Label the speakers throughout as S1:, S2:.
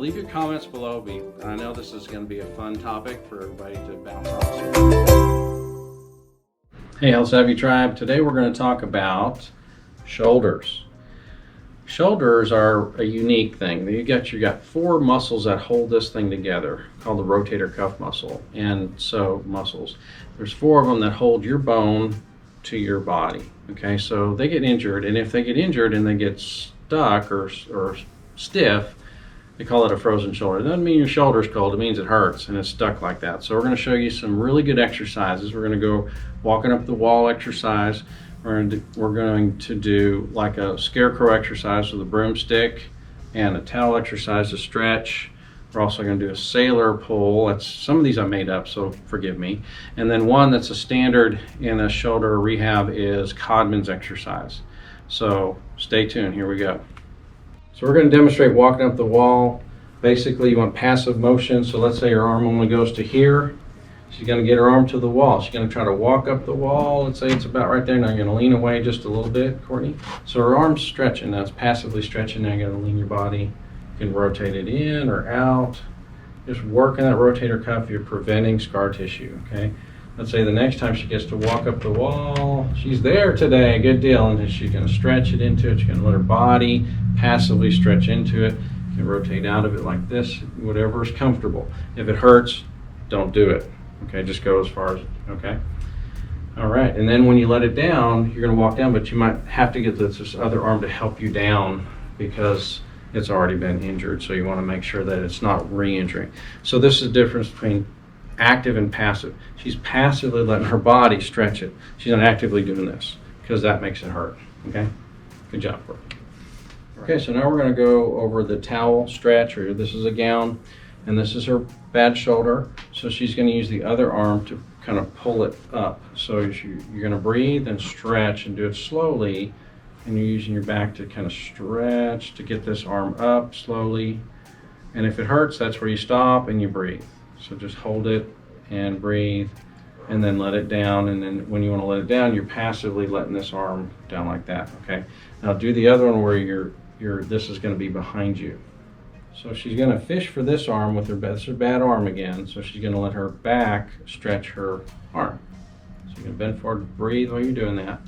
S1: leave your comments below. I know this is going to be a fun topic for everybody to bounce off. Hey, Health Savvy Tribe. Today we're going to talk about shoulders. Shoulders are a unique thing. You got four muscles that hold this thing together, called the rotator cuff muscle, and so muscles. There's four of them that hold your bone to your body. Okay, so they get injured, and if they get injured and they get stuck or stiff, they call it a frozen shoulder. It doesn't mean your shoulder's cold, it means it hurts and it's stuck like that. So we're going to show you some really good exercises. We're going to go walking up the wall exercise. We're going to do like a scarecrow exercise with a broomstick and a towel exercise to stretch. We're also going to do a sailor pull. Some of these I made up, so forgive me. And then one that's a standard in a shoulder rehab is CODMAN'S exercise. So stay tuned, here we go. So we're going to demonstrate walking up the wall. Basically you want passive motion, so let's say your arm only goes to here. She's going to get her arm to the wall. She's going to try to walk up the wall. Let's say it's about right there. Now you're going to lean away just a little bit, Courtney. So her arm's stretching. Now it's passively stretching. Now you're going to lean your body. You can rotate it in or out. Just working that rotator cuff, you're preventing scar tissue, okay? Let's say the next time she gets to walk up the wall, she's there today, good deal. And then she's going to stretch it into it. She's going to let her body passively stretch into it. You can rotate out of it like this, whatever is comfortable. If it hurts, don't do it. Okay, just go as far as, okay? All right, and then when you let it down, you're gonna walk down, but you might have to get this other arm to help you down because it's already been injured, so you wanna make sure that it's not re-injuring. So this is the difference between active and passive. She's passively letting her body stretch it. She's not actively doing this because that makes it hurt, okay? Good job, Courtney. Okay, so now we're gonna go over the towel stretch, or this is a gown, and this is her bad shoulder. So she's going to use the other arm to kind of pull it up. So you're going to breathe and stretch and do it slowly. And you're using your back to kind of stretch to get this arm up slowly. And if it hurts, that's where you stop and you breathe. So just hold it and breathe and then let it down. And then when you want to let it down, you're passively letting this arm down like that. Okay. Now do the other one where this is going to be behind you. So she's going to fish for this arm with that's her bad arm again. So she's going to let her back stretch her arm. So you're going to bend forward, breathe while you're doing that.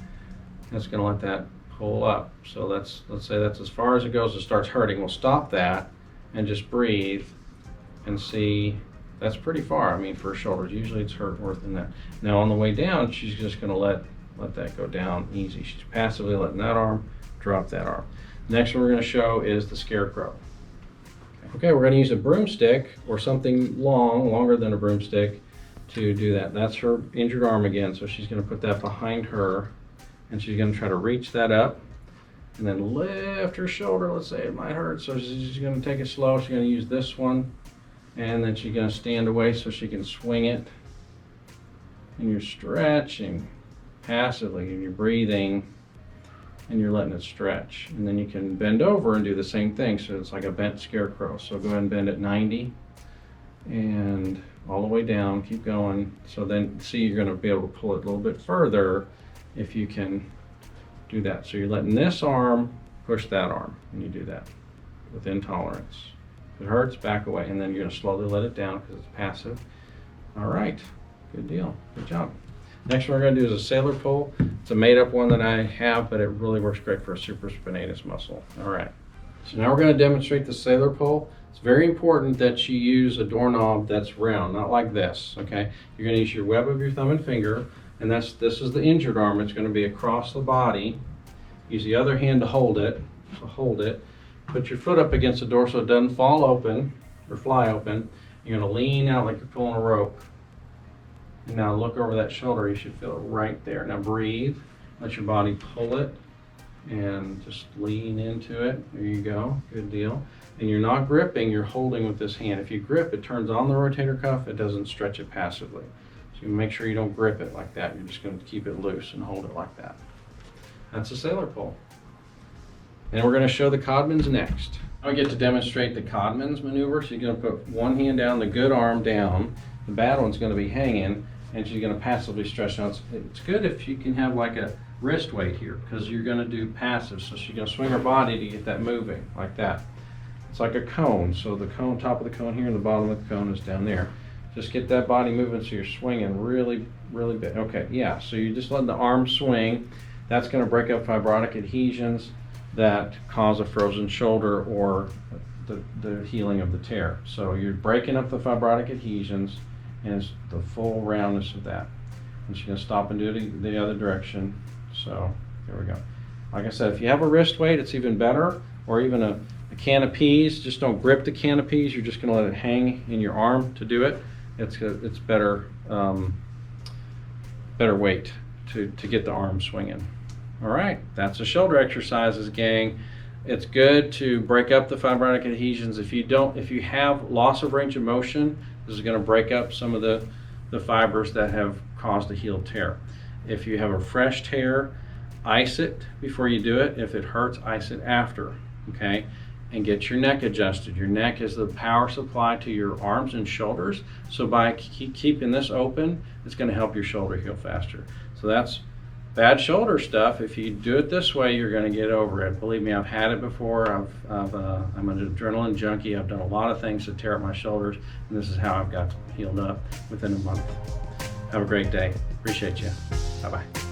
S1: That's going to let that pull up. So let's say that's as far as it goes. It starts hurting. We'll stop that and just breathe and see. That's pretty far. I mean, for her shoulders, usually it's worse than that. Now on the way down, she's just going to let that go down easy. She's passively letting that arm drop that arm. Next one we're going to show is the scarecrow. Okay, we're going to use a broomstick or something longer than a broomstick to do that. That's her injured arm again, so she's going to put that behind her and she's going to try to reach that up and then lift her shoulder. Let's say it might hurt, so she's going to take it slow. She's going to use this one and then she's going to stand away so she can swing it. And you're stretching passively and you're breathing and you're letting it stretch. And then you can bend over and do the same thing. So it's like a bent scarecrow. So go ahead and bend at 90 and all the way down, keep going. So then see, you're going to be able to pull it a little bit further if you can do that. So you're letting this arm push that arm and you do that within tolerance. If it hurts, back away, and then you're going to slowly let it down because it's passive. All right, good deal, good job. Next one we're going to do is a sailor pull. It's a made up one that I have, but it really works great for a supraspinatus muscle. All right, so now we're going to demonstrate the sailor pull. It's very important that you use a doorknob that's round, not like this, okay? You're going to use your web of your thumb and finger, and this is the injured arm. It's going to be across the body. Use the other hand to hold it, so hold it. Put your foot up against the door so it doesn't fall open or fly open. You're going to lean out like you're pulling a rope. And now look over that shoulder, you should feel it right there. Now breathe, let your body pull it, and just lean into it. There you go, good deal. And you're not gripping, you're holding with this hand. If you grip, it turns on the rotator cuff, it doesn't stretch it passively. So you make sure you don't grip it like that. You're just going to keep it loose and hold it like that. That's a sailor pull. And we're going to show the CODMAN'S next. Now we get to demonstrate the CODMAN'S maneuver. So you're going to put one hand down, the good arm down, the bad one's going to be hanging, and she's going to passively stretch. Now it's good if you can have like a wrist weight here because you're going to do passive. So she's going to swing her body to get that moving like that. It's like a cone. So the cone, top of the cone here, and the bottom of the cone is down there. Just get that body moving so you're swinging really, really big. Okay, yeah, so you just let the arm swing. That's going to break up fibrotic adhesions that cause a frozen shoulder or the healing of the tear. So you're breaking up the fibrotic adhesions, and it's the full roundness of that. And she's going to stop and do it the other direction. So there we go. Like I said, if you have a wrist weight, it's even better, or even a can of peas. Just don't grip the can of peas. You're just going to let it hang in your arm to do it. It's better better weight to get the arm swinging. All right, that's the shoulder exercises, gang. It's good to break up the fibrotic adhesions. If you have loss of range of motion, this is going to break up some of the fibers that have caused a healed tear. If you have a fresh tear, ice it before you do it. If it hurts, ice it after, okay? And get your neck adjusted. Your neck is the power supply to your arms and shoulders. So by keeping this open, it's going to help your shoulder heal faster. So that's bad shoulder stuff. If you do it this way, you're going to get over it. Believe me, I've had it before. I'm an adrenaline junkie. I've done a lot of things to tear up my shoulders, and this is how I've got healed up within a month. Have a great day. Appreciate you. Bye-bye.